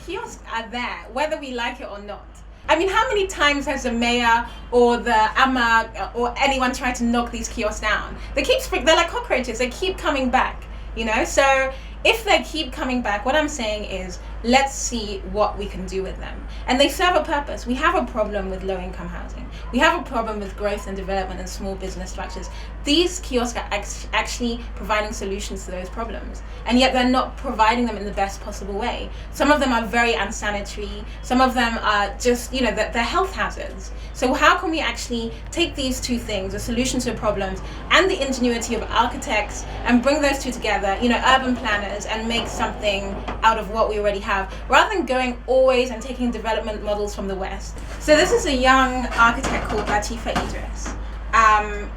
kiosks are there, whether we like it or not. I mean, how many times has the mayor or the AMA or anyone tried to knock these kiosks down? They're like cockroaches, they keep coming back, you know? So if they keep coming back, what I'm saying is, let's see what we can do with them. And they serve a purpose. We have a problem with low-income housing. We have a problem with growth and development and small business structures. These kiosks are actually providing solutions to those problems. And yet they're not providing them in the best possible way. Some of them are very unsanitary. Some of them are just, they're health hazards. So how can we actually take these two things, the solution to problems and the ingenuity of architects, and bring those two together, urban planners, and make something out of what we already have, rather than going always and taking development models from the West. So this is a young architect called Latifa Idris.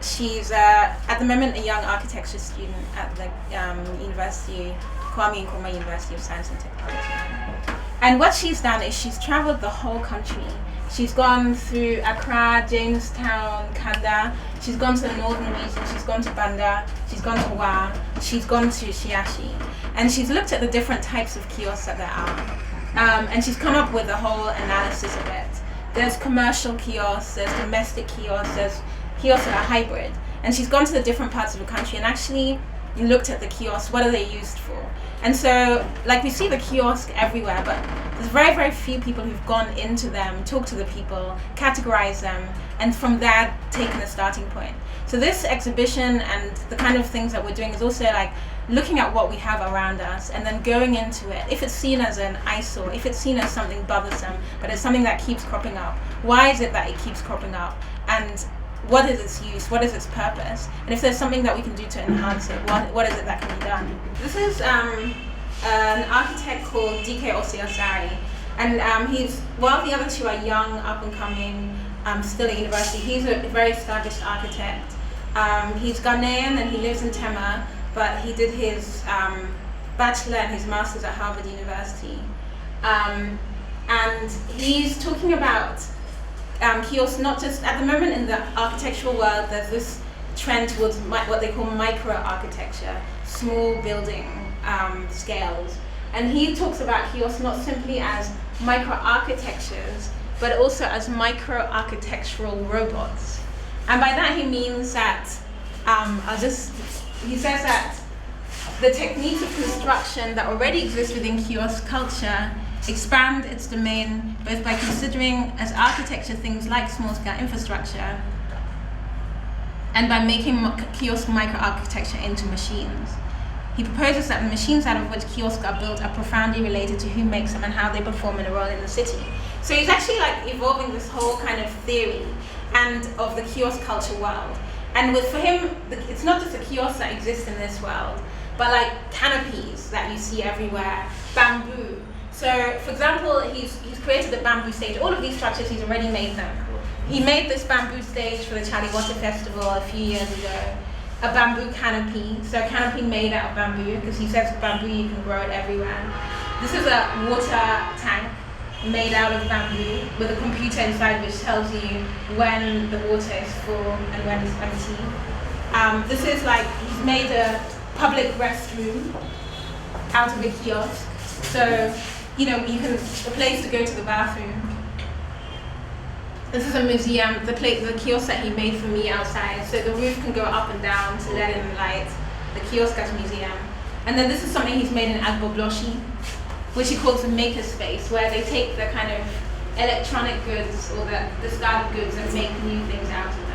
She's at the moment a young architecture student at the Kwame Nkrumah University of Science and Technology. And what she's done is she's traveled the whole country. She's gone through Accra, Jamestown, Kanda. She's gone to the northern region. She's gone to Banda. She's gone to Wa. She's gone to Shiashi. And she's looked at the different types of kiosks that there are. And she's come up with a whole analysis of it. There's commercial kiosks, there's domestic kiosks, there's kiosks that are hybrid. And she's gone to the different parts of the country and actually looked at the kiosks, what are they used for? And so, we see the kiosk everywhere, but there's very, very few people who've gone into them, talked to the people, categorized them, and from there taken a starting point. So this exhibition and the kind of things that we're doing is also looking at what we have around us and then going into it. If it's seen as an eyesore, if it's seen as something bothersome, but it's something that keeps cropping up, why is it that it keeps cropping up? And what is its use? What is its purpose? And if there's something that we can do to enhance it, what is it that can be done? This is an architect called DK Osiasari. And while the other two are young, up and coming, still at university, he's a very established architect. He's Ghanaian and he lives in Tema, but he did his bachelor and his master's at Harvard University. And he's talking about kiosks, not just at the moment in the architectural world. There's this trend towards what they call micro-architecture, small building scales. And he talks about kiosks not simply as micro-architectures, but also as micro-architectural robots. And by that he means that, he says that the techniques of construction that already exist within kiosk culture expand its domain both by considering as architecture things like small-scale infrastructure and by making kiosk micro-architecture into machines. He proposes that the machines out of which kiosks are built are profoundly related to who makes them and how they perform in a role in the city. So he's actually evolving this whole kind of theory and of the kiosk culture world. And for him, it's not just a kiosk that exists in this world, but canopies that you see everywhere, bamboo. So, for example, he's created the bamboo stage. All of these structures, he's already made them. He made this bamboo stage for the Charlie Water Festival a few years ago. A bamboo canopy, so a canopy made out of bamboo, because he says bamboo, you can grow it everywhere. This is a water tank made out of bamboo with a computer inside which tells you when the water is full and when it's empty. This is he's made a public restroom out of a kiosk. So, you can, a place to go to the bathroom. This is a museum, the kiosk that he made for me outside. So the roof can go up and down to let in light. The kiosk as museum. And then this is something he's made in Agbobloshi, which he calls a maker space, where they take the kind of electronic goods or the discarded goods and make new things out of them.